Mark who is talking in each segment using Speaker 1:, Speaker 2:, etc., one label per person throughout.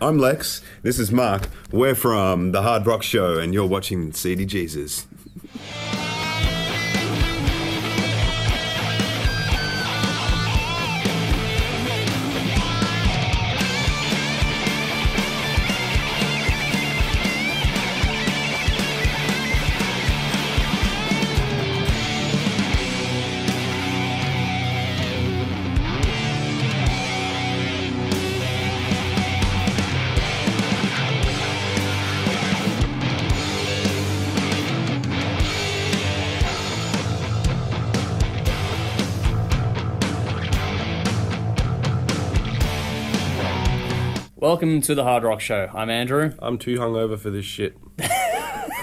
Speaker 1: I'm Lex. This is Mark. We're from The Hard Rock Show, and you're watching Seedy Jeezus.
Speaker 2: Welcome to the Hard Rock Show. I'm Andrew.
Speaker 3: I'm too hungover for this shit.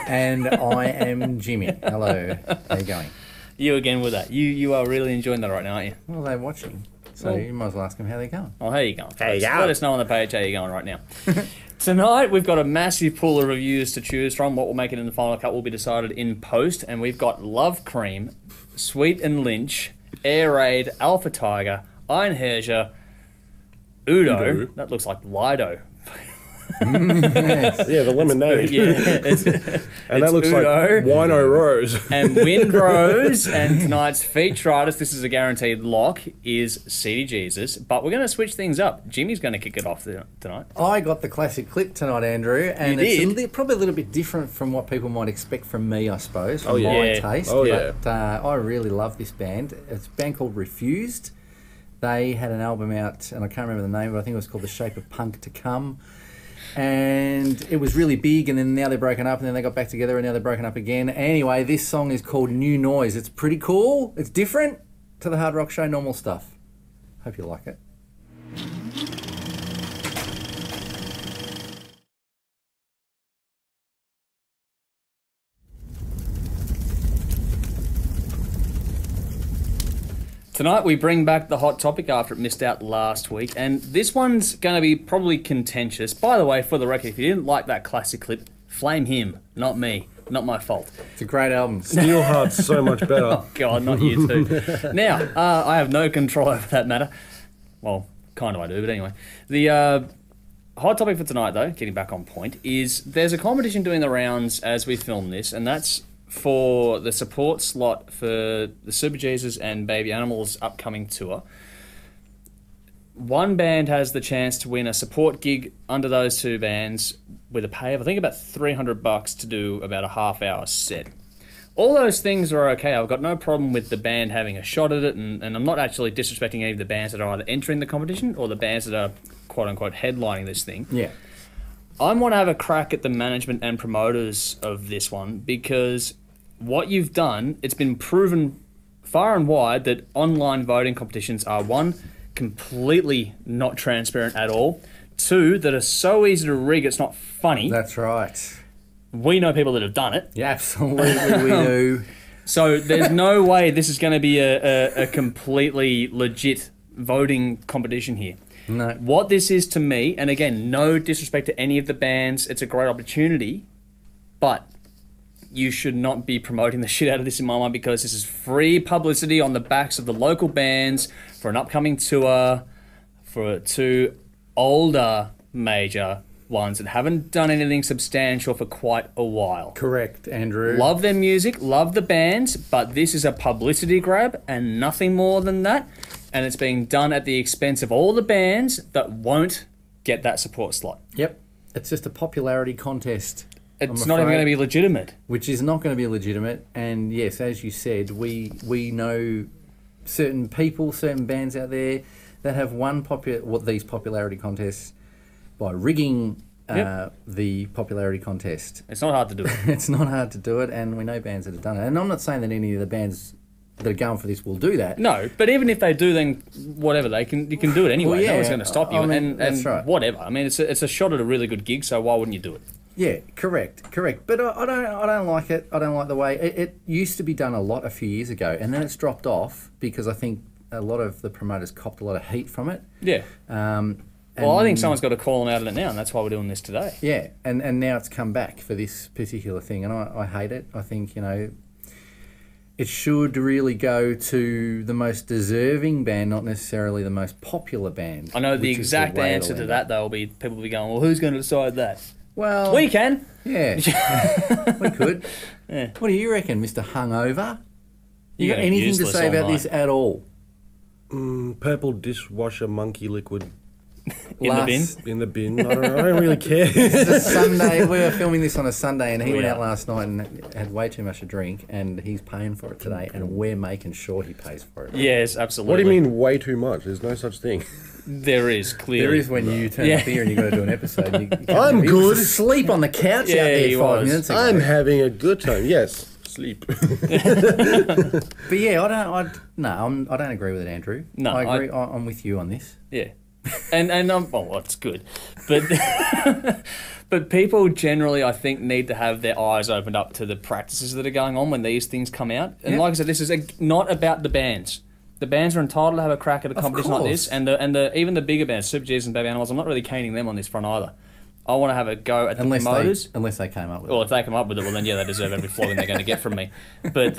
Speaker 4: And I am Jimmy. Hello. How you going?
Speaker 2: You again with that. You are really enjoying that right now, aren't you?
Speaker 4: Well, they're watching. So you might as well ask them how they're going.
Speaker 2: Oh, how you going?
Speaker 4: How you going?
Speaker 2: Let us know on the page how you're going right now. Tonight, we've got a massive pool of reviews to choose from. What will make it in the final cut will be decided in post. And we've got Love Cream, Sweet and Lynch, Air Raid, Alpha Tiger, Iron Hersia, Udo. That looks like Lido.
Speaker 3: Yes. Yeah, the lemonade. And that looks
Speaker 2: Udo,
Speaker 3: like Wino Rose.
Speaker 2: And Windrose. And tonight's feature artist, this is a guaranteed lock, is Seedy Jeezus. But we're going to switch things up. Jimmy's going to kick it off tonight.
Speaker 4: I got the classic clip tonight, Andrew. And it's probably a little bit different from what people might expect from me, I suppose, from my taste. But I really love this band. It's a band called Refused. They had an album out, and I can't remember the name, but I think it was called The Shape of Punk to Come. And it was really big, and then now they're broken up, and then they got back together, and now they're broken up again. Anyway, this song is called New Noise. It's pretty cool. It's different to the Hard Rock Show normal stuff. Hope you like it.
Speaker 2: Tonight we bring back the hot topic after it missed out last week, and this one's going to be probably contentious. By the way, for the record, if you didn't like that classic clip, flame him, not me. Not my fault.
Speaker 4: It's a great album.
Speaker 3: Steelheart's so much better.
Speaker 2: Oh, God, not you too. Now, I have no control over that matter. Well, kind of I do, but anyway. The hot topic for tonight, though, getting back on point, is there's a competition doing the rounds as we film this, and that's for the support slot for the Super Jeezus and Baby Animals upcoming tour. One band has the chance to win a support gig under those two bands with a pay of, I think, about $300 to do about a half-hour set. All those things are okay. I've got no problem with the band having a shot at it, and I'm not actually disrespecting any of the bands that are either entering the competition or the bands that are, quote-unquote, headlining this thing.
Speaker 4: Yeah.
Speaker 2: I want to have a crack at the management and promoters of this one, because what you've done, it's been proven far and wide that online voting competitions are, one, completely not transparent at all, two, that are so easy to rig it's not funny.
Speaker 4: That's right.
Speaker 2: We know people that have done it.
Speaker 4: Yeah, absolutely we do.
Speaker 2: So there's no way this is going to be a completely legit voting competition here.
Speaker 4: No.
Speaker 2: What this is to me, and again, no disrespect to any of the bands, it's a great opportunity, but you should not be promoting the shit out of this in my mind, because this is free publicity on the backs of the local bands for an upcoming tour for two older major ones that haven't done anything substantial for quite a while.
Speaker 4: Correct, Andrew.
Speaker 2: Love their music, love the bands, but this is a publicity grab and nothing more than that. And it's being done at the expense of all the bands that won't get that support slot.
Speaker 4: Yep. It's just a popularity contest.
Speaker 2: It's not even going to be legitimate.
Speaker 4: Which is not going to be legitimate. And yes, as you said, we know certain people, certain bands out there that have won these popularity contests by rigging the popularity contest.
Speaker 2: It's not hard to do it.
Speaker 4: It's not hard to do it, and we know bands that have done it. And I'm not saying that any of the bands that are going for this will do that.
Speaker 2: No, but even if they do, then whatever, you can do it anyway.
Speaker 4: Well, yeah,
Speaker 2: no one's going to stop you.
Speaker 4: I mean, that's right.
Speaker 2: Whatever. I mean, it's a shot at a really good gig, so why wouldn't you do it?
Speaker 4: Yeah, correct. But I don't like it. I don't like the way it used to be done a lot a few years ago, and then it's dropped off because I think a lot of the promoters copped a lot of heat from it.
Speaker 2: Yeah. Well, I think someone's got to call them out on it now, and that's why we're doing this today.
Speaker 4: Yeah, and now it's come back for this particular thing, and I hate it. I think, it should really go to the most deserving band, not necessarily the most popular band.
Speaker 2: I know the exact answer to that, though, will be people will be going, well, who's going to decide that?
Speaker 4: Well,
Speaker 2: we can.
Speaker 4: Yeah, we could. Yeah. What do you reckon, Mr. Hungover? You got
Speaker 2: You're
Speaker 4: anything to
Speaker 2: useless
Speaker 4: say
Speaker 2: all
Speaker 4: about
Speaker 2: night.
Speaker 4: this at all?
Speaker 3: Purple dishwasher monkey liquid
Speaker 2: In the bin?
Speaker 3: in the bin. I don't really care.
Speaker 4: It's a Sunday. We were filming this on a Sunday, and he went
Speaker 2: Yeah.
Speaker 4: out last night and had way too much to drink, and he's paying for it today, and we're making sure he pays for it.
Speaker 2: Yes, absolutely.
Speaker 3: What do you mean way too much? There's no such thing.
Speaker 2: There is, clearly.
Speaker 4: There is when you turn up here and you got to do an episode. You
Speaker 3: I'm
Speaker 4: he
Speaker 3: good.
Speaker 4: was asleep on the couch
Speaker 2: Yeah,
Speaker 4: out there
Speaker 2: he
Speaker 4: 5
Speaker 2: was.
Speaker 4: minutes ago.
Speaker 3: I'm having a good time. Yes, sleep.
Speaker 4: But yeah, I don't agree with it, Andrew.
Speaker 2: No,
Speaker 4: I agree. I'm with you on this.
Speaker 2: Yeah. And well, that's good. But but people generally, I think, need to have their eyes opened up to the practices that are going on when these things come out. And like I said, this is not about the bands. The bands are entitled to have a crack at a competition like this, and even the bigger bands, Super Jeezus and Baby Animals. I'm not really caning them on this front either. I want to have a go at the promoters.
Speaker 4: Unless they came up with it.
Speaker 2: Well, if they come up with it, well then yeah, they deserve every flogging they're going to get from me. But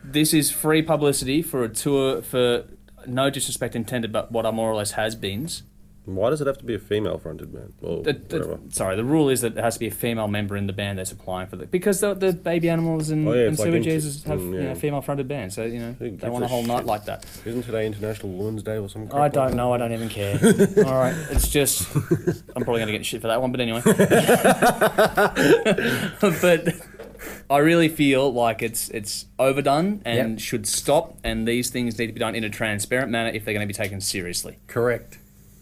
Speaker 2: this is free publicity for a tour for no disrespect intended, but what are more or less has-beens.
Speaker 3: Why does it have to be a female-fronted band? Or whatever.
Speaker 2: Sorry, the rule is that it has to be a female member in the band that's applying for because the Baby Animals and Seedy Jeezus have female-fronted bands, so they want a whole night like that.
Speaker 3: Isn't today International Women's Day or something?
Speaker 2: I don't know. I don't even care. All right, it's just I'm probably going to get shit for that one, but anyway. But I really feel like it's overdone and should stop, and these things need to be done in a transparent manner if they're going to be taken seriously.
Speaker 4: Correct.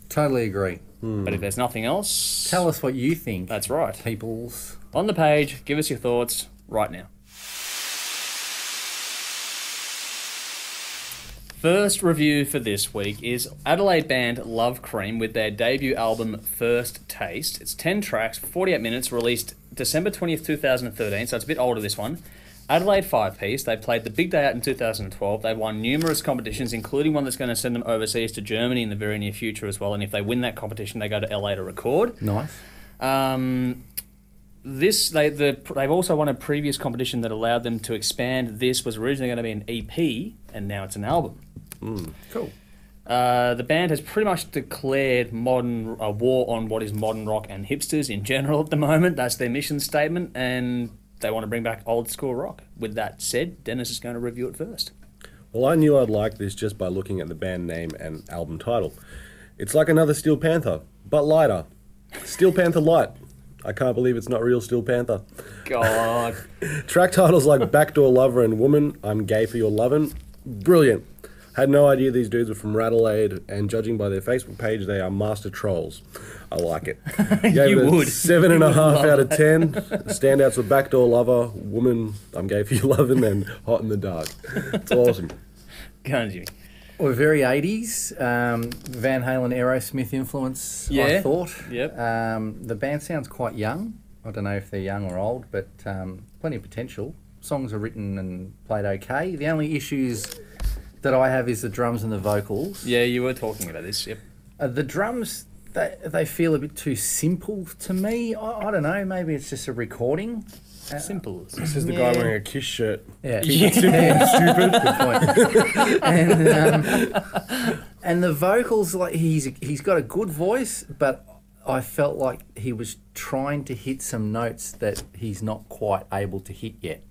Speaker 4: Totally agree.
Speaker 2: But if there's nothing else...
Speaker 4: Tell us what you think.
Speaker 2: That's right.
Speaker 4: Peoples.
Speaker 2: On the page, give us your thoughts right now. First review for this week is Adelaide band Love Cream with their debut album First Taste. It's 10 tracks, 48 minutes, released December 20th, 2013, so it's a bit older, this one. Adelaide 5-piece. They played the big day out in 2012. They won numerous competitions, including one that's going to send them overseas to Germany in the very near future as well. And if they win that competition, they go to LA to record.
Speaker 4: Nice.
Speaker 2: They've also won a previous competition that allowed them to expand. This was originally going to be an EP, and now it's an album.
Speaker 4: Cool.
Speaker 2: The band has pretty much declared a war on what is modern rock and hipsters in general at the moment. That's their mission statement, and they want to bring back old school rock. With that said, Dennis is going to review it first.
Speaker 3: Well, I knew I'd like this just by looking at the band name and album title. It's like another Steel Panther, but lighter. Steel Panther Light. I can't believe it's not real Steel Panther.
Speaker 2: God.
Speaker 3: Track titles like Backdoor Lover and Woman, I'm Gay for Your Lovin'. Brilliant. Had no idea these dudes were from Adelaide, and judging by their Facebook page, they are master trolls. I like it. Gave it a 7.5 out of 10. Standouts were Backdoor Lover, Woman, I'm Gay for Your Lovin', and Hot in the Dark. It's awesome.
Speaker 2: Go on, Jimmy.
Speaker 4: We're very 80s. Van Halen, Aerosmith influence, I thought.
Speaker 2: Yep.
Speaker 4: The band sounds quite young. I don't know if they're young or old, but plenty of potential. Songs are written and played okay. The only issues that I have is the drums and the vocals.
Speaker 2: Yeah, you were talking about this, yep.
Speaker 4: The drums, they feel a bit too simple to me. I don't know, maybe it's just a recording.
Speaker 2: Simple.
Speaker 3: This is the guy wearing a Kiss shirt.
Speaker 4: Yeah.
Speaker 3: Keep it simple and stupid.
Speaker 4: Good point. And the vocals, like he's got a good voice, but I felt like he was trying to hit some notes that he's not quite able to hit yet.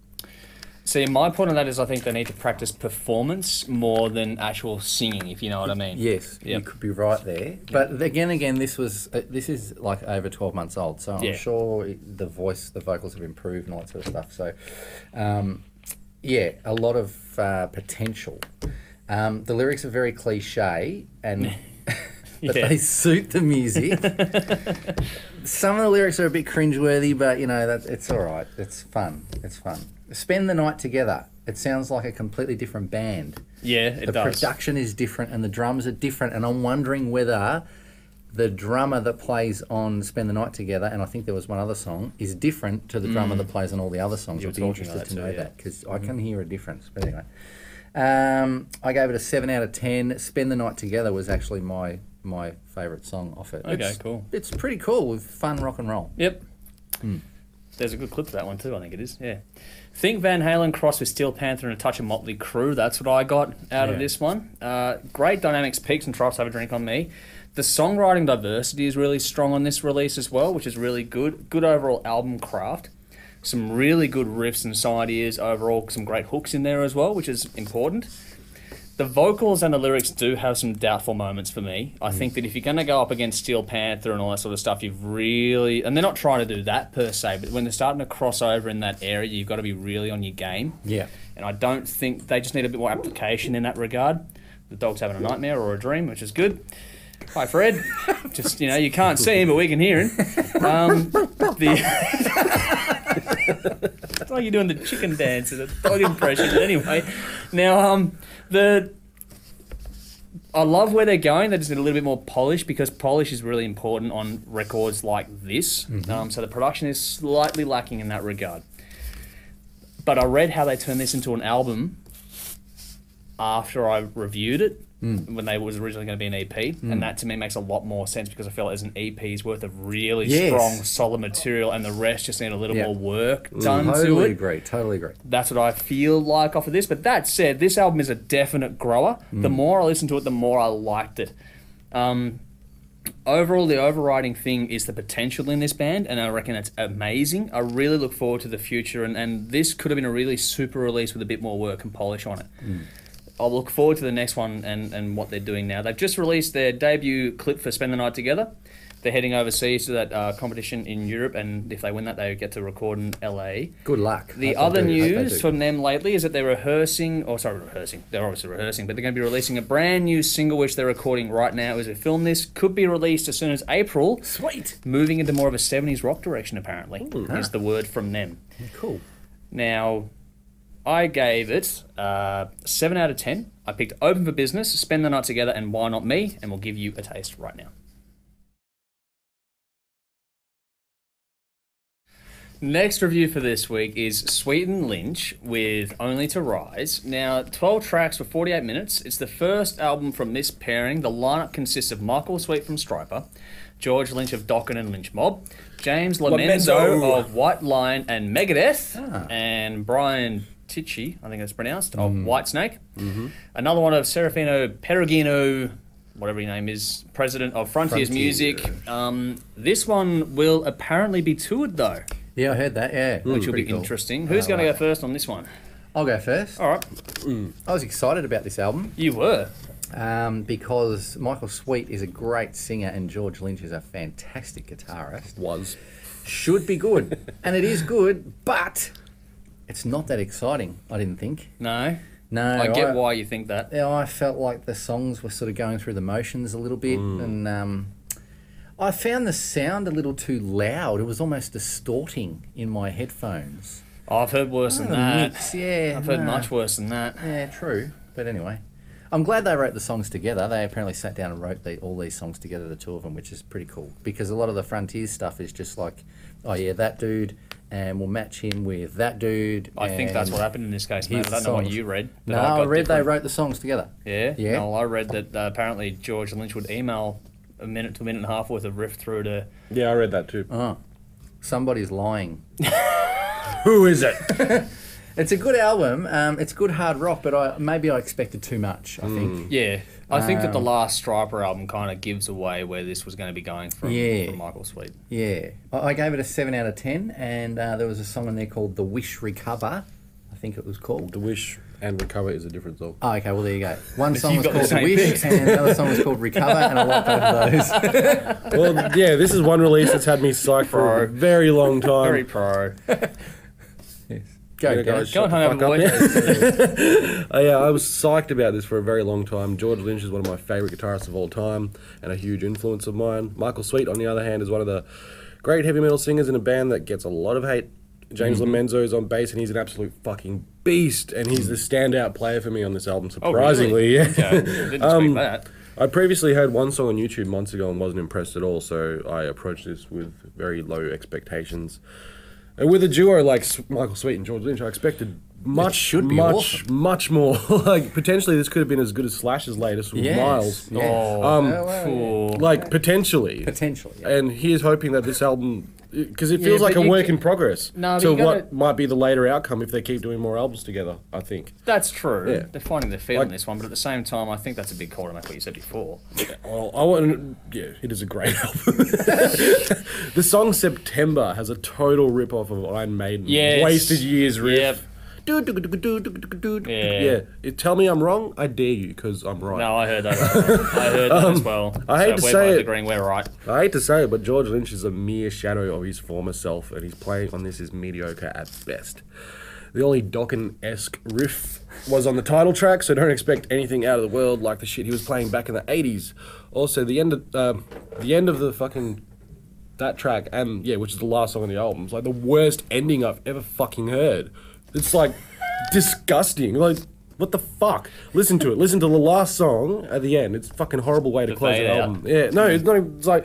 Speaker 2: See, my point on that is I think they need to practice performance more than actual singing, if you know what I mean.
Speaker 4: Yes, you could be right there. But again, this is like over 12 months old, so I'm sure the vocals have improved and all that sort of stuff. So, a lot of potential. The lyrics are very cliche, and but they suit the music. Some of the lyrics are a bit cringeworthy, but it's all right. It's fun. Spend the Night Together. It sounds like a completely different band.
Speaker 2: Yeah, it does.
Speaker 4: The production is different and the drums are different, and I'm wondering whether the drummer that plays on Spend the Night Together, and I think there was one other song, is different to the drummer that plays on all the other songs. I'd be interested to know that, because I can hear a difference. But anyway, I gave it a 7 out of 10. Spend the Night Together was actually my favourite song off it.
Speaker 2: Okay, cool.
Speaker 4: It's pretty cool with fun rock and roll.
Speaker 2: Yep. There's a good clip for that one too, I think it is. Yeah. Think Van Halen crossed with Steel Panther and a touch of Motley Crue. That's what I got out of this one. Great dynamics, peaks and troughs. Have a drink on me. The songwriting diversity is really strong on this release as well, which is really good. Good overall album craft. Some really good riffs and song ideas overall. Some great hooks in there as well, which is important. The vocals and the lyrics do have some doubtful moments for me. I think that if you're going to go up against Steel Panther and all that sort of stuff, you've really... And they're not trying to do that per se, but when they're starting to cross over in that area, you've got to be really on your game.
Speaker 4: Yeah.
Speaker 2: And I don't think... They just need a bit more application in that regard. The dog's having a nightmare or a dream, which is good. Hi, Fred. Just, you know, you can't see him, but we can hear him. It's like you're doing the chicken dance and the dog impression. But anyway, now, I love where they're going. They just need a little bit more polish because polish is really important on records like this. So the production is slightly lacking in that regard. But I read how they turned this into an album after I reviewed it. When they was originally going to be an EP, and that to me makes a lot more sense because I feel like there's an EP's worth of really strong, solid material, and the rest just need a little more work done to it.
Speaker 4: Totally agree.
Speaker 2: That's what I feel like off of this. But that said, this album is a definite grower. The more I listened to it, the more I liked it. Overall, the overriding thing is the potential in this band, and I reckon it's amazing. I really look forward to the future, and this could have been a really super release with a bit more work and polish on it. I'll look forward to the next one and what they're doing now. They've just released their debut clip for Spend the Night Together. They're heading overseas to that competition in Europe, and if they win that, they get to record in LA.
Speaker 4: Good luck.
Speaker 2: The other news from them lately is that they're rehearsing. They're obviously rehearsing, but they're going to be releasing a brand new single, which they're recording right now as we film this. Could be released as soon as April.
Speaker 4: Sweet.
Speaker 2: Moving into more of a 70s rock direction, apparently, is the word from them.
Speaker 4: Cool.
Speaker 2: Now, I gave it 7 out of 10. I picked Open for Business, Spend the Night Together, and Why Not Me, and we'll give you a taste right now. Next review for this week is Sweet and Lynch with Only to Rise. Now, 12 tracks for 48 minutes. It's the first album from this pairing. The lineup consists of Michael Sweet from Stryper, George Lynch of Dokken and Lynch Mob, James Lomenzo of White Lion and Megadeth, and Brian Tichy, I think that's pronounced, of Whitesnake. Another one of Serafino Perugino, whatever his name is, president of Frontiers Music. This one will apparently be toured, though.
Speaker 4: Yeah, I heard that, yeah.
Speaker 2: Which will be interesting. Who's going to go first on this one?
Speaker 4: I'll go first.
Speaker 2: All right.
Speaker 4: I was excited about this album.
Speaker 2: You were?
Speaker 4: Because Michael Sweet is a great singer and George Lynch is a fantastic guitarist. Should be good. And it is good, but it's not that exciting, I didn't think.
Speaker 2: No?
Speaker 4: No.
Speaker 2: I get why you think that.
Speaker 4: Yeah, I felt like the songs were sort of going through the motions a little bit, and I found the sound a little too loud. It was almost distorting in my headphones.
Speaker 2: Oh, I've heard worse than that.
Speaker 4: Mix, yeah.
Speaker 2: I've heard much worse than that.
Speaker 4: Yeah, true. But anyway, I'm glad they wrote the songs together. They apparently sat down and wrote all these songs together, the two of them, which is pretty cool. Because a lot of the Frontiers stuff is just like, oh yeah, that dude, and we'll match him with that dude.
Speaker 2: I think that's what happened in this case, mate. I don't know what you read.
Speaker 4: No, I read they wrote the songs together.
Speaker 2: Yeah?
Speaker 4: Yeah.
Speaker 2: No, I read that apparently George Lynch would email a minute to a minute and a half worth of riff through to...
Speaker 3: Yeah, I read that too.
Speaker 4: Oh, somebody's lying.
Speaker 3: Who is it?
Speaker 4: It's a good album. It's good hard rock, but maybe I expected too much, I think.
Speaker 2: Yeah. I think that the last Stryper album kind of gives away where this was going to be going from Michael Sweet.
Speaker 4: Yeah. I gave it a 7 out of 10, and there was a song in there called The Wish Recover, I think it was called.
Speaker 3: The Wish and Recover is a different song.
Speaker 4: Oh, okay, well, there you go. One song was called The Wish, and the other song was called Recover, and I like both of those.
Speaker 3: Well, yeah, this is one release that's had me psyched for a very long time.
Speaker 2: Very pro.
Speaker 4: Go, guys.
Speaker 2: Go home, boy.
Speaker 3: Yeah, I was psyched about this for a very long time. George Lynch is one of my favourite guitarists of all time and a huge influence of mine. Michael Sweet, on the other hand, is one of the great heavy metal singers in a band that gets a lot of hate. James Lomenzo is on bass, and he's an absolute fucking beast, and he's the standout player for me on this album, surprisingly.
Speaker 2: Oh, really? Yeah. Didn't expect that.
Speaker 3: I previously heard one song on YouTube months ago and wasn't impressed at all, so I approached this with very low expectations. And with a duo like Michael Sweet and George Lynch, I expected much more. Like, potentially this could have been as good as Slash's latest with Miles.
Speaker 2: Yes.
Speaker 3: Like, potentially.
Speaker 4: Potentially, yeah.
Speaker 3: And here's hoping that this album Because it feels like a work in progress
Speaker 2: No,
Speaker 3: to what might be the later outcome if they keep doing more albums together, I think.
Speaker 2: That's true.
Speaker 3: Yeah.
Speaker 2: They're finding their feet on this one, but at the same time, I think that's a big call to make what you said before.
Speaker 3: Well, it is a great album. The song September has a total rip-off of Iron Maiden.
Speaker 2: Yes.
Speaker 3: Wasted Years riff.
Speaker 2: Yep.
Speaker 3: Yeah. Tell me I'm wrong, I dare you, because I'm right.
Speaker 2: No, I heard that as well. I heard that as well.
Speaker 3: I hate to
Speaker 2: we're
Speaker 3: say
Speaker 2: both
Speaker 3: it.
Speaker 2: agreeing we're right.
Speaker 3: I hate to say it, but George Lynch is a mere shadow of his former self, and his playing on this is mediocre at best. The only Dokken-esque riff was on the title track, so don't expect anything out of the world like the shit he was playing back in the 80s. Also, the end of the fucking that track, and which is the last song on the album, is like the worst ending I've ever fucking heard. It's like disgusting. Like, what the fuck? Listen to it. Listen to the last song at the end. It's a fucking horrible way to close the album. Yeah, no, it's not. It's like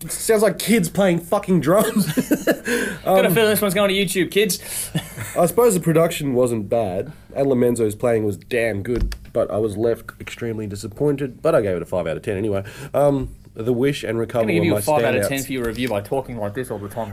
Speaker 3: it sounds like kids playing fucking drums.
Speaker 2: Got a feeling this one's going to YouTube, kids.
Speaker 3: I suppose the production wasn't bad, and Lomenzo's playing was damn good, but I was left extremely disappointed. But I gave it a 5 out of 10 anyway. The Wish and Recover
Speaker 2: I'm going to give you a 5 out of 10
Speaker 3: standouts.
Speaker 2: for your review by talking like this all the time.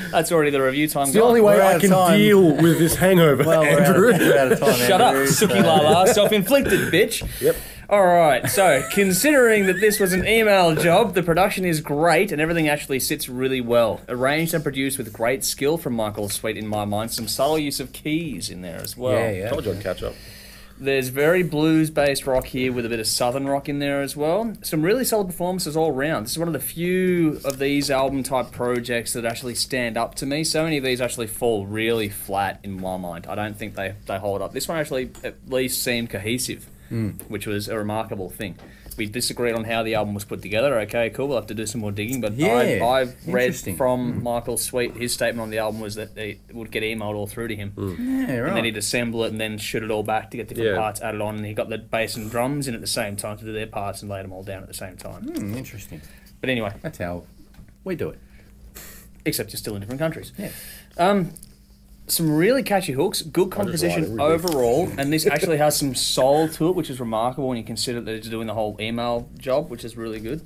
Speaker 2: That's already the review time.
Speaker 3: It's the only way I can deal with this hangover, Andrew.
Speaker 4: We're out of time,
Speaker 2: Shut up, Suki Lala. Self-inflicted, bitch.
Speaker 3: Yep.
Speaker 2: All right, so considering that this was an email job, the production is great and everything actually sits really well. Arranged and produced with great skill from Michael Sweet in my mind. Some subtle use of keys in there as well.
Speaker 4: Yeah.
Speaker 3: Told you I'd catch up.
Speaker 2: There's very blues-based rock here with a bit of southern rock in there as well. Some really solid performances all around. This is one of the few of these album-type projects that actually stand up to me. So many of these actually fall really flat in my mind. I don't think they hold up. This one actually at least seemed cohesive, which was a remarkable thing. We disagreed on how the album was put together. Okay, cool. We'll have to do some more digging. But I've read from Michael Sweet, his statement on the album was that it would get emailed all through to him.
Speaker 4: Yeah, right.
Speaker 2: And then he'd assemble it and then shoot it all back to get different parts added on. And he got the bass and drums in at the same time to do their parts and laid them all down at the same time.
Speaker 4: Interesting.
Speaker 2: But anyway.
Speaker 4: That's how we do it.
Speaker 2: Except you're still in different countries.
Speaker 4: Yeah.
Speaker 2: Some really catchy hooks, good composition overall, and this actually has some soul to it, which is remarkable when you consider that it's doing the whole email job, which is really good.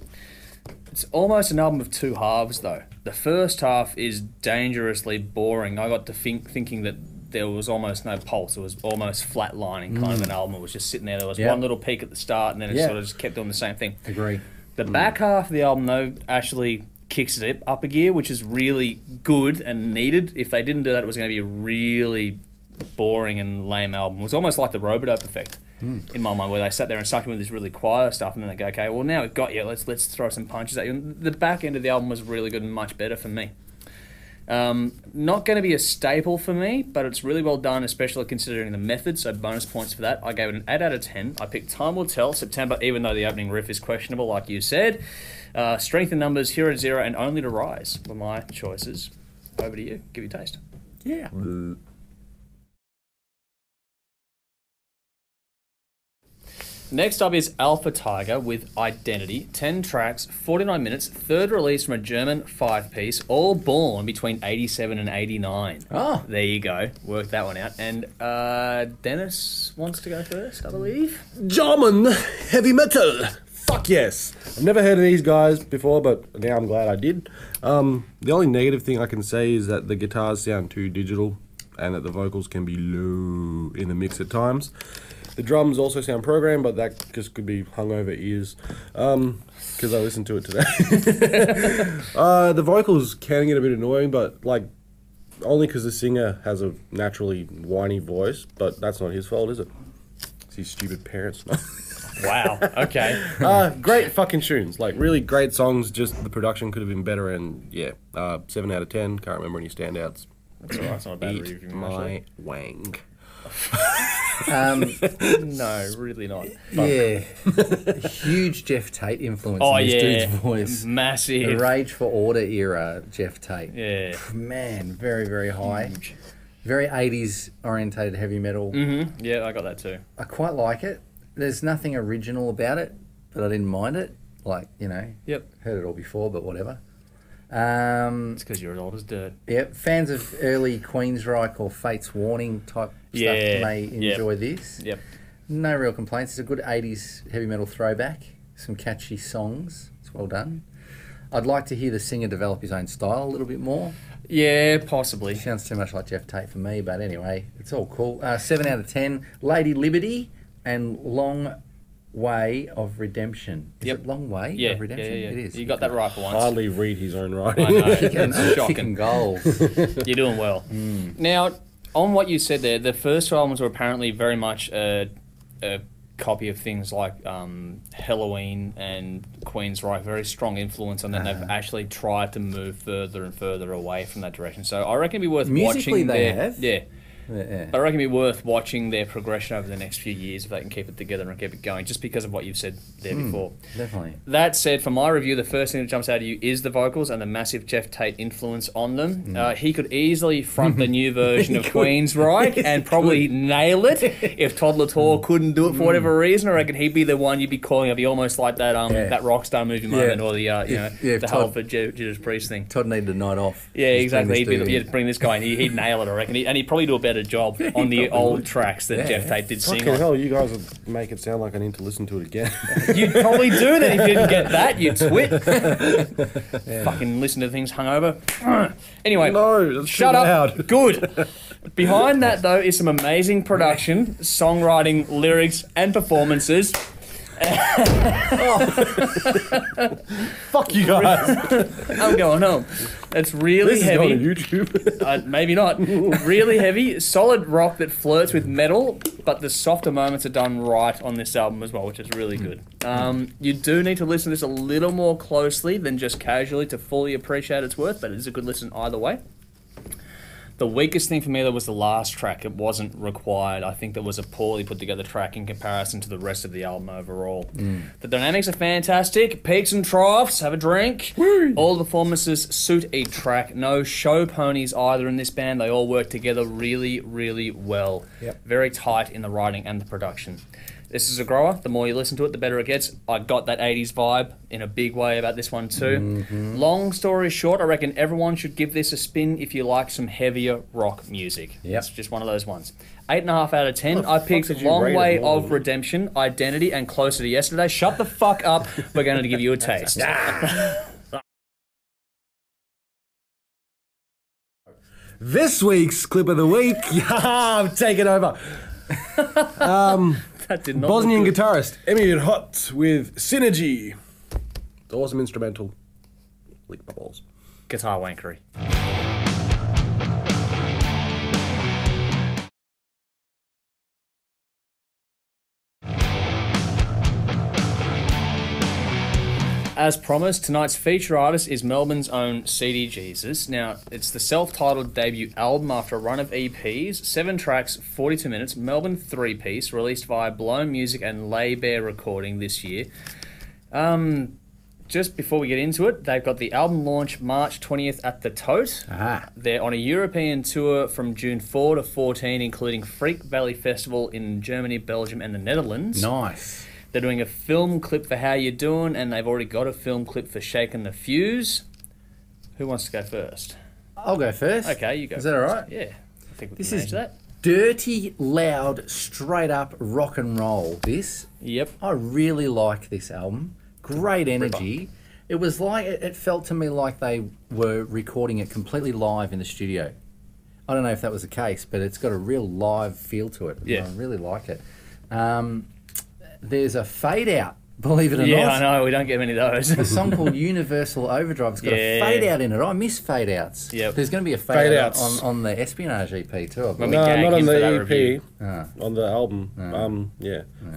Speaker 2: It's almost an album of two halves, though. The first half is dangerously boring. I got to thinking that there was almost no pulse. It was almost flatlining kind of an album. It was just sitting there. There was one little peak at the start, and then it sort of just kept doing the same thing.
Speaker 4: Agree.
Speaker 2: The back half of the album, though, actually kicks it up a gear, which is really good and needed. If they didn't do that, it was going to be a really boring and lame album. It was almost like the Robodope effect in my mind, where they sat there and sucked in with this really quiet stuff, and then they go, okay, well, now we've got you, let's throw some punches at you. And the back end of the album was really good and much better for me. Not going to be a staple for me, but it's really well done, especially considering the method, so bonus points for that. I gave it an 8 out of 10. I picked Time Will Tell, September, even though the opening riff is questionable, like you said. Strength in Numbers, Hero to Zero, and Only to Rise were my choices. Over to you. Give you a taste.
Speaker 4: Yeah.
Speaker 2: Next up is Alpha Tiger with Identity. 10 tracks, 49 minutes, third release from a German 5-piece, all born between 87 and 89.
Speaker 4: Oh.
Speaker 2: There you go. Work that one out. And Dennis wants to go first, I believe.
Speaker 3: German heavy metal. Fuck yes. I've never heard of these guys before, but now I'm glad I did. The only negative thing I can say is that the guitars sound too digital and that the vocals can be low in the mix at times. The drums also sound programmed, but that just could be hungover ears because I listened to it today. The vocals can get a bit annoying, but like only because the singer has a naturally whiny voice, but that's not his fault, is it? It's his stupid parents.
Speaker 2: Wow, okay.
Speaker 3: Great fucking tunes, like really great songs, just the production could have been better, and 7 out of 10, can't remember any standouts.
Speaker 2: That's alright, it's not a bad review from
Speaker 3: my wang.
Speaker 2: No, really not.
Speaker 4: Yeah. Huge Jeff Tate influence
Speaker 2: Oh,
Speaker 4: in this
Speaker 2: yeah.
Speaker 4: dude's voice.
Speaker 2: Massive.
Speaker 4: The Rage for Order era Jeff Tate.
Speaker 2: Yeah.
Speaker 4: Man, very, very high.
Speaker 2: Huge.
Speaker 4: Very 80s orientated heavy metal.
Speaker 2: Mm-hmm. Yeah, I got that too.
Speaker 4: I quite like it. There's nothing original about it, but I didn't mind it. Like,
Speaker 2: Yep.
Speaker 4: heard it all before, but whatever.
Speaker 2: It's because you're as old as dirt.
Speaker 4: Yep, fans of early Queensryche or Fate's Warning type stuff may enjoy this.
Speaker 2: Yep.
Speaker 4: No real complaints. It's a good 80s heavy metal throwback. Some catchy songs. It's well done. I'd like to hear the singer develop his own style a little bit more.
Speaker 2: Yeah, possibly.
Speaker 4: Sounds too much like Jeff Tate for me, but anyway, it's all cool. 7 out of 10. Lady Liberty and Long Way of Redemption. Is it Long Way of Redemption?
Speaker 2: Yeah.
Speaker 4: It is.
Speaker 2: You got that right for once.
Speaker 3: Hardly read his own writing.
Speaker 2: I know.
Speaker 4: Kicking goals.
Speaker 2: You're doing well. Now, on what you said there, the first two albums were apparently very much a copy of things like Halloween and Queensryche, very strong influence on them. They've actually tried to move further and further away from that direction. So I reckon it'd be worth watching
Speaker 4: they
Speaker 2: their...
Speaker 4: have.
Speaker 2: Yeah. But I reckon it'd be worth watching their progression over the next few years if they can keep it together and keep it going, just because of what you've said there before.
Speaker 4: Definitely.
Speaker 2: That said, for my review, the first thing that jumps out at you is the vocals and the massive Jeff Tate influence on them. He could easily front the new version of Queensryche and probably nail it. If Todd Latour couldn't do it for whatever reason, I reckon he'd be the one you'd be calling. It'd be almost like that that Rockstar movie moment or the the Halford Judas Priest thing.
Speaker 4: Todd needed a night off.
Speaker 2: Yeah, exactly. He'd bring this guy in. He'd nail it, I reckon. And he'd probably do a better job on the old tracks that Jeff Tate did sing on.
Speaker 3: Hell, you guys would make it sound like I need to listen to it again.
Speaker 2: You'd probably do that if you didn't get that, you twit. Fucking listen to things hungover. Anyway,
Speaker 3: no,
Speaker 2: shut up. Good. Behind that, though, is some amazing production, songwriting, lyrics, and performances.
Speaker 3: Fuck you guys.
Speaker 2: I'm going home. It's really heavy.
Speaker 3: This is going to YouTube.
Speaker 2: Maybe not. Really heavy, solid rock that flirts with metal, but the softer moments are done right on this album as well, which is really good. You do need to listen to this a little more closely than just casually to fully appreciate its worth, but it is a good listen either way. The weakest thing for me, though, was the last track. It wasn't required. I think that was a poorly put together track in comparison to the rest of the album overall. The dynamics are fantastic. Peaks and troughs. Have a drink. All the performances suit each track. No show ponies either in this band. They all work together really, really well. Very tight in the writing and the production. This is a grower. The more you listen to it, the better it gets. I got that 80s vibe in a big way about this one too. Long story short, I reckon everyone should give this a spin if you like some heavier rock music. It's just one of those ones. 8.5 out of 10. I picked Long Way of Redemption, Identity, and Closer to Yesterday. Shut the fuck up. We're going to give you a taste.
Speaker 3: This week's clip of the week. I'm taking over.
Speaker 2: That did not
Speaker 3: Bosnian guitarist Emir Hot with Synergy. It's awesome instrumental. Lick my balls.
Speaker 2: Guitar wankery. As promised, tonight's feature artist is Melbourne's own Seedy Jeezus. Now, it's the self-titled debut album after a run of EPs, 7 tracks, 42 minutes, Melbourne 3-piece, released via Blown Music and Lay Bear Recording this year. Just before we get into it, they've got the album launch March 20th at the Tote. They're on a European tour from June 4 to 14, including Freak Valley Festival in Germany, Belgium, and the Netherlands.
Speaker 4: Nice.
Speaker 2: They're doing a film clip for How You Doing, and they've already got a film clip for Shakin' the Fuse. Who wants to go first?
Speaker 4: I'll go first.
Speaker 2: Okay, you go.
Speaker 4: Is that all right?
Speaker 2: Yeah. I think we
Speaker 4: This
Speaker 2: can
Speaker 4: is
Speaker 2: manage that.
Speaker 4: dirty, loud, straight up rock and roll.
Speaker 2: Yep.
Speaker 4: I really like this album. Great energy. It was like, it felt to me like they were recording it completely live in the studio. I don't know if that was the case, but it's got a real live feel to it.
Speaker 2: Yeah.
Speaker 4: I really like it. There's a fade out, believe it or not.
Speaker 2: Yeah, I know. We don't get many of those.
Speaker 4: A song called Universal Overdrive. It's got a fade out in it. I miss fade outs.
Speaker 2: Yep.
Speaker 4: There's going to be a fade out on the Espionage EP too. I believe.
Speaker 3: No, not on the EP.
Speaker 2: review.
Speaker 3: On the album.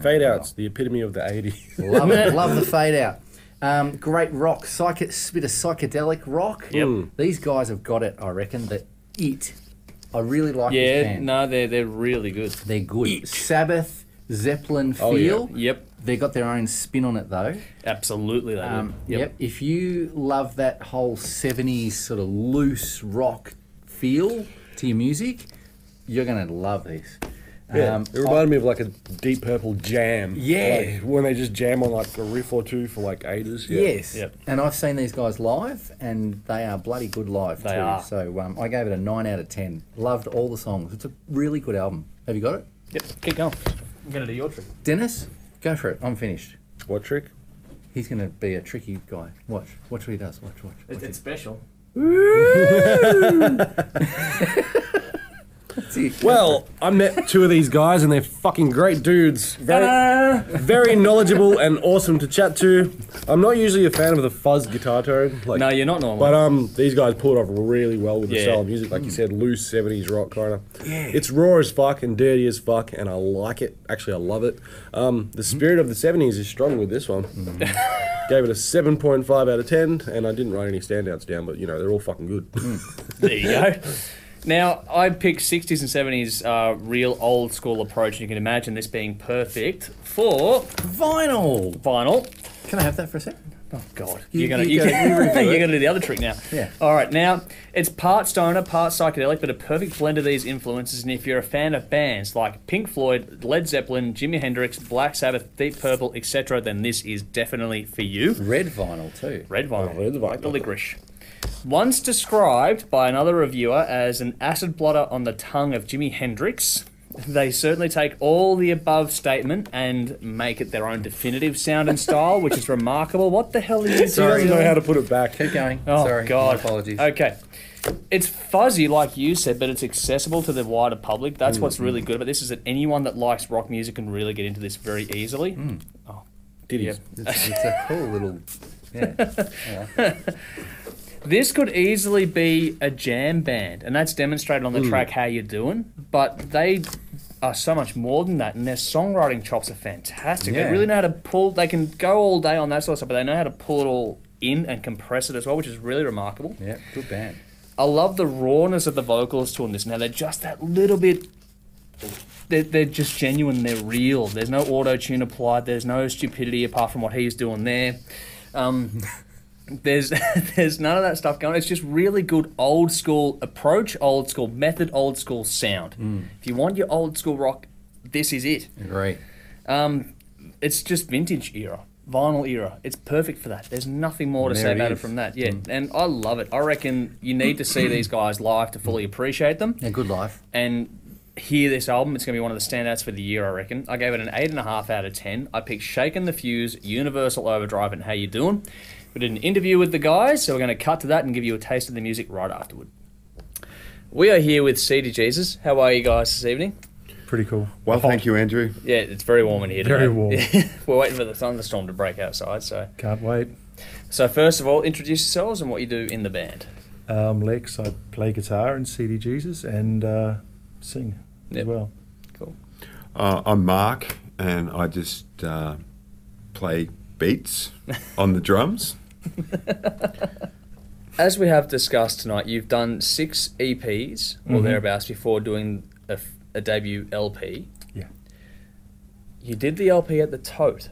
Speaker 3: Fade outs, the epitome of the 80s.
Speaker 4: Love it. Love the fade out. Great rock, bit of psychedelic rock.
Speaker 2: Yep.
Speaker 4: These guys have got it, I reckon. I really like this band.
Speaker 2: No, they're really good.
Speaker 4: They're good. Sabbath, Zeppelin feel.
Speaker 2: Yep.
Speaker 4: They got their own spin on it though.
Speaker 2: Absolutely, they do.
Speaker 4: Yep. If you love that whole 70s sort of loose rock feel to your music, you're going to love this.
Speaker 3: Yeah, it reminded me of like a Deep Purple jam.
Speaker 4: Yeah.
Speaker 3: Like when they just jam on like a riff or two for like ages. Yeah.
Speaker 4: Yes.
Speaker 2: Yep.
Speaker 4: And I've seen these guys live, and they are bloody good live too.
Speaker 2: They are.
Speaker 4: So I gave it a 9 out of 10. Loved all the songs. It's a really good album. Have you got it?
Speaker 2: Yep. Keep going. I'm going to do your trick.
Speaker 4: Dennis, go for it. I'm finished.
Speaker 3: What trick?
Speaker 4: He's going to be a tricky guy. Watch what he does. Watch.
Speaker 2: It's special.
Speaker 3: Well, I met two of these guys and they're fucking great dudes. Very knowledgeable and awesome to chat to. I'm not usually a fan of the fuzz guitar tone.
Speaker 2: No, you're not normal.
Speaker 3: But these guys pulled off really well with the style of music. Like you said, loose 70s rock kind of. Yeah. It's raw as fuck and dirty as fuck and I like it. Actually, I love it. The spirit of the 70s is strong with this one. Gave it a 7.5 out of 10 and I didn't write any standouts down, but you know, they're all fucking good.
Speaker 2: There you go. Now, I picked 60s and 70s real old school approach, and you can imagine this being perfect for
Speaker 4: vinyl.
Speaker 2: Can
Speaker 4: I have that for a second?
Speaker 2: Oh God, you're gonna do the other trick now.
Speaker 4: Yeah.
Speaker 2: All right, now it's part stoner, part psychedelic, but a perfect blend of these influences. And if you're a fan of bands like Pink Floyd, Led Zeppelin, Jimi Hendrix, Black Sabbath, Deep Purple, etc., then this is definitely for you.
Speaker 4: Red vinyl too.
Speaker 2: Red vinyl, like the licorice. Once described by another reviewer as an acid blotter on the tongue of Jimi Hendrix, they certainly take all the above statement and make it their own definitive sound and style, which is remarkable. What the hell are you doing?
Speaker 3: Sorry, I don't know how to put it back.
Speaker 4: Keep going.
Speaker 2: Oh,
Speaker 4: sorry.
Speaker 2: God.
Speaker 4: My apologies.
Speaker 2: Okay. It's fuzzy, like you said, but it's accessible to the wider public. That's what's really good about this, is that anyone that likes rock music can really get into this very easily.
Speaker 3: Oh, did he?
Speaker 2: Yep.
Speaker 4: It's a cool little... Yeah.
Speaker 2: This could easily be a jam band, and that's demonstrated on the track How You Doing, but they are so much more than that, and their songwriting chops are fantastic.
Speaker 4: Yeah.
Speaker 2: They really know how to pull, they can go all day on that sort of stuff, but they know how to pull it all in and compress it as well, which is really remarkable.
Speaker 4: Yeah, good band.
Speaker 2: I love the rawness of the vocals too on this. Now, they're just that little bit... They're just genuine, they're real. There's no auto-tune applied, there's no stupidity apart from what he's doing there. There's none of that stuff going on. It's just really good old school approach, old school method, old school sound. If you want your old school rock, this is it.
Speaker 4: Great.
Speaker 2: It's just vintage era, vinyl era. It's perfect for that. There's nothing more to say about it from that. Yeah, and I love it. I reckon you need to see these guys live to fully appreciate them.
Speaker 4: Yeah, good life.
Speaker 2: And hear this album. It's going to be one of the standouts for the year, I reckon. I gave it an 8.5 out of 10. I picked Shakin' the Fuse, Universal Overdrive, and How You Doing. We did an interview with the guys, so we're going to cut to that and give you a taste of the music right afterward. We are here with Seedy Jeezus. How are you guys this evening?
Speaker 5: Pretty cool.
Speaker 1: Well, thank you, Andrew.
Speaker 2: Yeah, it's very warm in here today.
Speaker 5: Very warm.
Speaker 2: We're waiting for the thunderstorm to break outside, so...
Speaker 5: Can't wait.
Speaker 2: So first of all, introduce yourselves and what you do in the band.
Speaker 5: Lex, I play guitar in Seedy Jeezus and sing as well.
Speaker 2: Cool.
Speaker 1: I'm Mark, and I just play beats on the drums.
Speaker 2: As we have discussed tonight, you've done 6 EPs or thereabouts before doing a debut LP.
Speaker 5: Yeah.
Speaker 2: You did the LP at the Tote,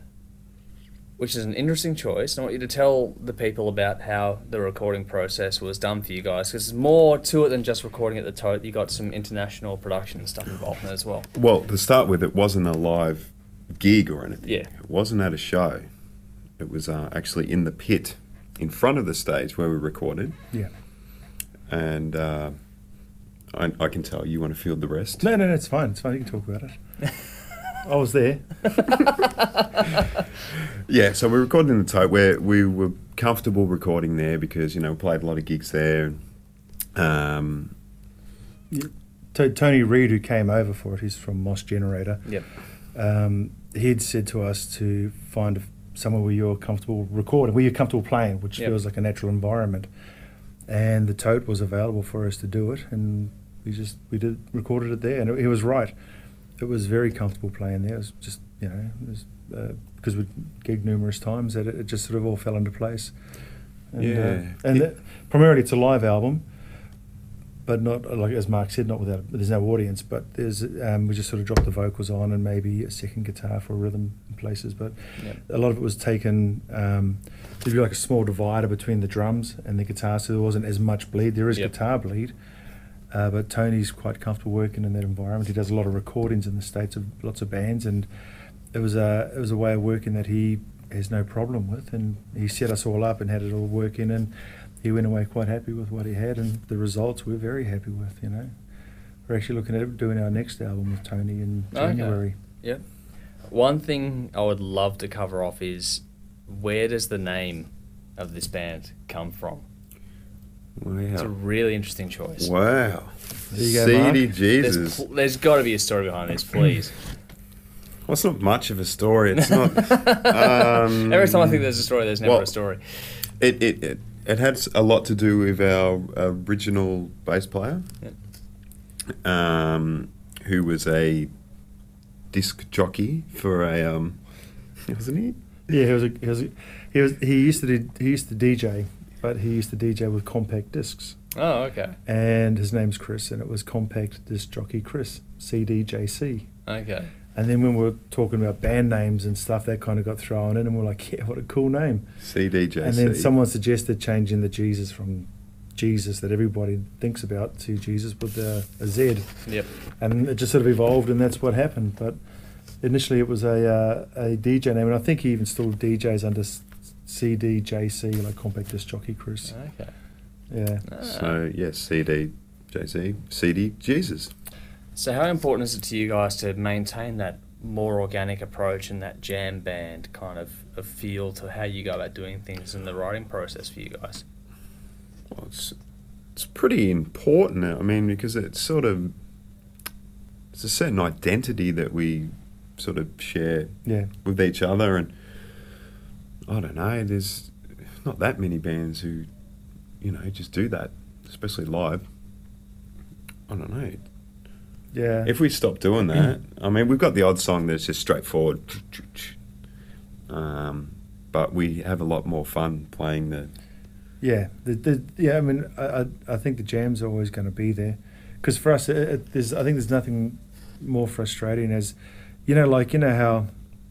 Speaker 2: which is an interesting choice. I want you to tell the people about how the recording process was done for you guys, because there's more to it than just recording at the Tote. You got some international production and stuff involved in it as well.
Speaker 1: Well, to start with, it wasn't a live gig or anything.
Speaker 2: Yeah.
Speaker 1: It wasn't at a show. It was actually in the pit in front of the stage where we recorded.
Speaker 5: Yeah.
Speaker 1: And I can tell you want to field the rest.
Speaker 5: No, it's fine. It's fine. You can talk about it. I was there.
Speaker 1: Yeah, so we recorded in the Tote where we were comfortable recording there because, we played a lot of gigs there.
Speaker 5: Tony Reid, who came over for it, he's from Moss Generator.
Speaker 2: Yep.
Speaker 5: He'd said to us to find somewhere where you're comfortable recording, where you're comfortable playing, which feels like a natural environment. And the Tote was available for us to do it, and we recorded it there, and he was right. It was very comfortable playing there. It was just, because we gigged numerous times, that it just sort of all fell into place. And primarily it's a live album, but not, like as Mark said, there's no audience, but there's we just sort of dropped the vocals on and maybe a second guitar for rhythm in places, but a lot of it was taken, there'd be like a small divider between the drums and the guitar, so there wasn't as much bleed. There is guitar bleed, but Tony's quite comfortable working in that environment. He does a lot of recordings in the States of lots of bands, and it was a way of working that he has no problem with, and he set us all up and had it all working, and he went away quite happy with what he had, and the results we're very happy with. We're actually looking at doing our next album with Tony in January.
Speaker 2: Okay. Yep. One thing I would love to cover off is where does the name of this band come from?
Speaker 1: Wow.
Speaker 2: It's a really interesting choice.
Speaker 1: Wow.
Speaker 5: There you go,
Speaker 1: Seedy
Speaker 5: Mark.
Speaker 1: Jeezus.
Speaker 2: There's got to be a story behind this, please.
Speaker 1: Well, it's not much of a story. It's not.
Speaker 2: Every time I think there's a story, there's never a story.
Speaker 1: It had a lot to do with our original bass player, who was a disc jockey for a wasn't he?
Speaker 5: Yeah, he used to DJ, but he used to DJ with compact discs.
Speaker 2: Oh, okay.
Speaker 5: And his name's Chris, and it was compact disc jockey Chris, CDJC.
Speaker 2: Okay.
Speaker 5: And then when we were talking about band names and stuff, that kind of got thrown in, and we're like, yeah, what a cool name.
Speaker 1: CDJC.
Speaker 5: And then someone suggested changing the Jesus from Jesus that everybody thinks about to Jesus with a Z.
Speaker 2: Yep.
Speaker 5: And it just sort of evolved, and that's what happened. But initially it was a DJ name, and I think he even still DJs under CDJC, like compact disc jockey Chris.
Speaker 2: Okay.
Speaker 5: Yeah.
Speaker 1: So, yes, CDJC, Seedy Jeezus.
Speaker 2: So how important is it to you guys to maintain that more organic approach and that jam band kind of a feel to how you go about doing things in the writing process for you guys?
Speaker 1: Well, it's pretty important. I mean, because it's a certain identity that we sort of share with each other, and I don't know, there's not that many bands who, just do that, especially live. I don't know.
Speaker 5: Yeah.
Speaker 1: If we stop doing that, I mean, we've got the odd song that's just straightforward, but we have a lot more fun playing the.
Speaker 5: Yeah, I mean, I think the jam's are always going to be there, because for us, I think there's nothing more frustrating as, how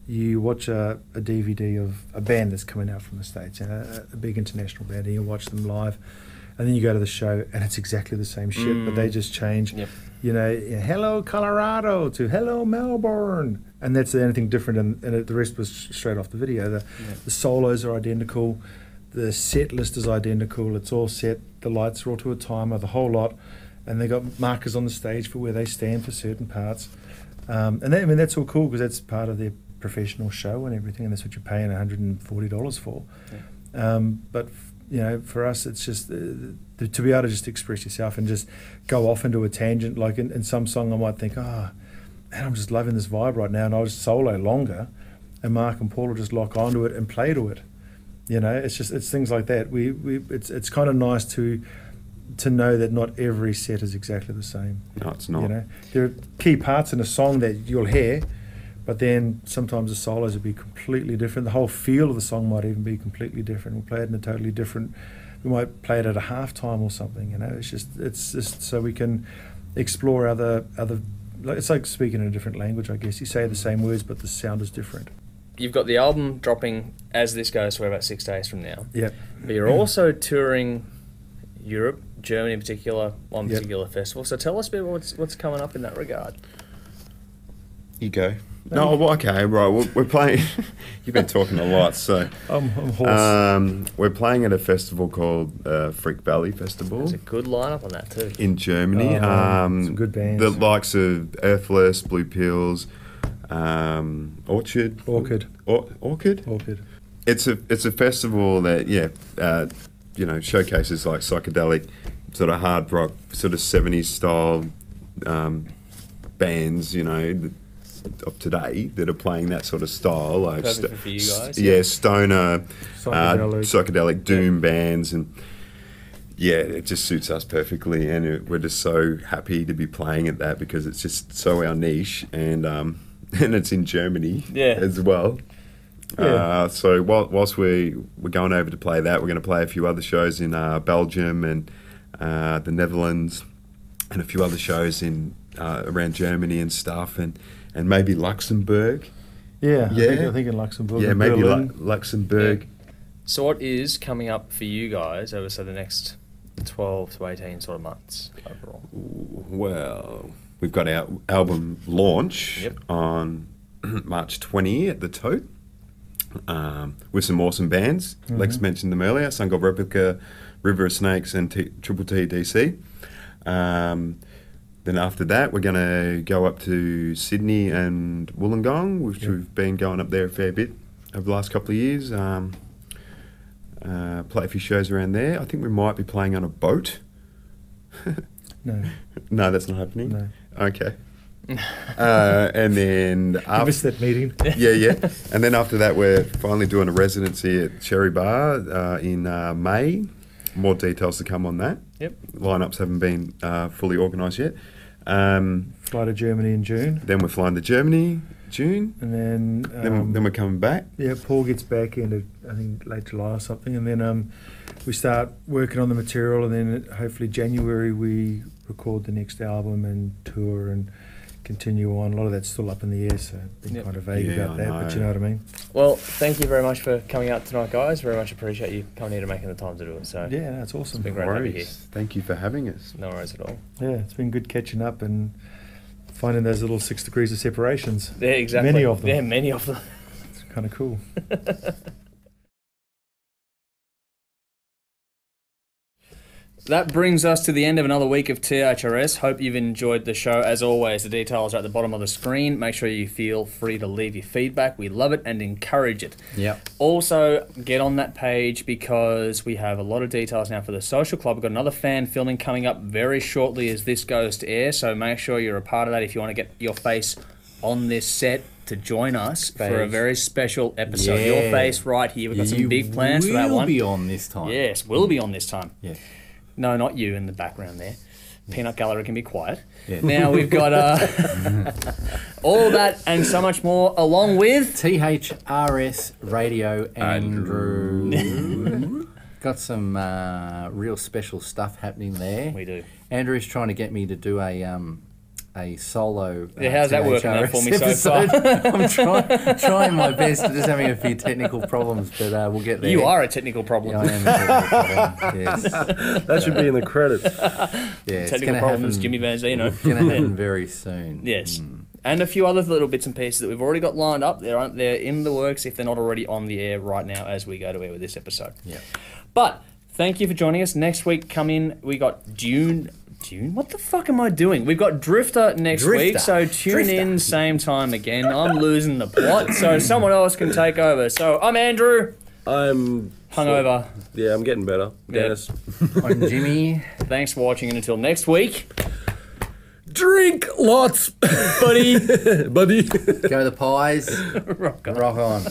Speaker 5: you watch a DVD of a band that's coming out from the States, a big international band, and you watch them live, and then you go to the show and it's exactly the same shit, but they just change, hello Colorado to hello Melbourne, and that's the only thing different, and the rest was straight off the video. The solos are identical, the set list is identical, it's all set, the lights are all to a timer, the whole lot, and they got markers on the stage for where they stand for certain parts, and that's all cool because that's part of their professional show and everything, and that's what you're paying $140 for. But for us, it's just to be able to just express yourself and just go off into a tangent. Like in some song, I might think, man, I'm just loving this vibe right now, and I'll just solo longer, and Mark and Paul will just lock onto it and play to it. It's things like that. It's kind of nice to know that not every set is exactly the same.
Speaker 1: No, it's not.
Speaker 5: There are key parts in a song that you'll hear, but then sometimes the solos will be completely different. The whole feel of the song might even be completely different. We'll play it in a totally different. We might play it at a halftime or something. It's just so we can explore other. It's like speaking in a different language, I guess. You say the same words, but the sound is different.
Speaker 2: You've got the album dropping as this goes for about 6 days from now.
Speaker 5: Yep.
Speaker 2: But you're also touring Europe, Germany in particular, one particular festival. So tell us a bit what's coming up in that regard.
Speaker 1: You go. No, okay, right. We're playing. You've been talking a lot, so
Speaker 5: I'm hoarse.
Speaker 1: We're playing at a festival called Freak Valley Festival.
Speaker 2: There's a good lineup on that too.
Speaker 1: In Germany,
Speaker 5: some good bands.
Speaker 1: The likes of Earthless, Blue Pills, Orchid. It's a festival that showcases like psychedelic, sort of hard rock, sort of 70s style bands, of today that are playing that sort of style, like
Speaker 2: perfect for you guys.
Speaker 1: Stoner, psychedelic doom bands, and it just suits us perfectly, and we're just so happy to be playing at that because it's just so our niche, and it's in Germany as well. So whilst we're going over to play that, we're going to play a few other shows in Belgium and the Netherlands, and a few other shows in around Germany and stuff, and maybe Luxembourg.
Speaker 5: I think in Luxembourg.
Speaker 1: Yeah, maybe Luxembourg.
Speaker 2: Yeah. So what is coming up for you guys over the next 12 to 18 sort of months overall?
Speaker 1: Well, we've got our album launch on March 20 at the Tote, with some awesome bands. Mm-hmm. Lex mentioned them earlier: Sun God Replica, River of Snakes, and Triple T DC. Then after that, we're going to go up to Sydney and Wollongong, which we've been going up there a fair bit over the last couple of years. Play a few shows around there. I think we might be playing on a boat.
Speaker 5: No.
Speaker 1: No, that's not happening?
Speaker 5: No.
Speaker 1: Okay. And then...
Speaker 5: I missed that meeting.
Speaker 1: Yeah. And then after that, we're finally doing a residency at Cherry Bar in May. More details to come on that.
Speaker 2: Yep.
Speaker 1: Lineups haven't been fully organised yet.
Speaker 5: Fly to Germany in June.
Speaker 1: Then we're flying to Germany, June.
Speaker 5: And then...
Speaker 1: then we're coming back.
Speaker 5: Yeah, Paul gets back in, I think, late July or something. And then we start working on the material, and then hopefully January we record the next album and tour and continue on. A lot of that's still up in the air, so I've been kind of vague about that, but you know what I mean.
Speaker 2: Well, thank you very much for coming out tonight, guys. Very much appreciate you coming here and making the time to do it. So
Speaker 5: yeah, that's awesome.
Speaker 2: It's been great to have you here.
Speaker 1: Thank you for having us.
Speaker 2: No worries at all.
Speaker 5: Yeah, it's been good catching up and finding those little 6 degrees of separations.
Speaker 2: Yeah, exactly.
Speaker 5: Many of them.
Speaker 2: Yeah, many of them.
Speaker 5: It's kind of cool.
Speaker 2: That brings us to the end of another week of THRS. Hope you've enjoyed the show. As always, the details are at the bottom of the screen. Make sure you feel free to leave your feedback. We love it and encourage it.
Speaker 4: Yep.
Speaker 2: Also, get on that page because we have a lot of details now for the social club. We've got another fan filming coming up very shortly as this goes to air, so make sure you're a part of that if you want to get your face on this set to join us for a very special episode.
Speaker 4: Yeah.
Speaker 2: Your face right here. We've got some big plans for that one.
Speaker 4: We'll be on this time.
Speaker 2: Yes, we'll be on this time.
Speaker 4: Yeah.
Speaker 2: No, not you in the background there. Peanut Gallery can be quiet.
Speaker 4: Yeah.
Speaker 2: Now we've got all that and so much more along with...
Speaker 4: THRS Radio Andrew. Got some real special stuff happening there.
Speaker 2: We do.
Speaker 4: Andrew's trying to get me to do a solo.
Speaker 2: Yeah, how's that working out for me so far?
Speaker 4: I'm trying my best. Just having a few technical problems, but we'll get there.
Speaker 2: You are a technical problem.
Speaker 4: Yeah, I am a technical problem. Yes.
Speaker 3: That should be in the credits.
Speaker 4: Yeah,
Speaker 2: Technical problems, Jimmy Van Zeno.
Speaker 4: It's going to happen very soon.
Speaker 2: Yes. And a few other little bits and pieces that we've already got lined up. They're in the works if they're not already on the air right now as we go to air with this episode.
Speaker 4: Yeah.
Speaker 2: But thank you for joining us. Next week, come in. We got June. What the fuck am I doing? We've got Drifter next week, so tune in same time again. I'm losing the plot, so someone else can take over. So I'm Andrew.
Speaker 3: I'm
Speaker 2: hungover.
Speaker 3: Yeah, I'm getting better. Dennis.
Speaker 4: I'm Jimmy.
Speaker 2: Thanks for watching, and until next week.
Speaker 3: Drink lots,
Speaker 2: buddy.
Speaker 3: Buddy.
Speaker 4: Go the Pies.
Speaker 2: Rock on.
Speaker 4: Rock on.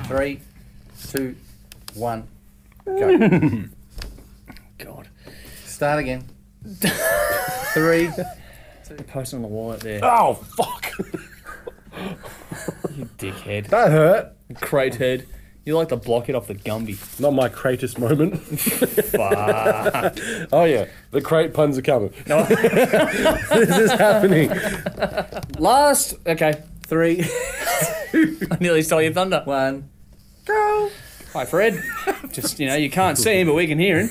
Speaker 4: Three, 2, 1, go.
Speaker 2: God.
Speaker 4: Start again. 3.
Speaker 2: Post on the wall out there.
Speaker 3: Oh, fuck.
Speaker 2: You dickhead.
Speaker 3: That hurt.
Speaker 2: Crate head. You like the blockhead off the Gumby.
Speaker 3: Not my greatest moment.
Speaker 2: Fuck.
Speaker 3: Oh, yeah. The crate puns are coming.
Speaker 2: No.
Speaker 3: This is happening.
Speaker 2: Last. Okay.
Speaker 4: 3,
Speaker 2: I nearly stole your thunder.
Speaker 4: 1.
Speaker 2: Go. Hi, Fred. Just, you can't see him, but we can hear him.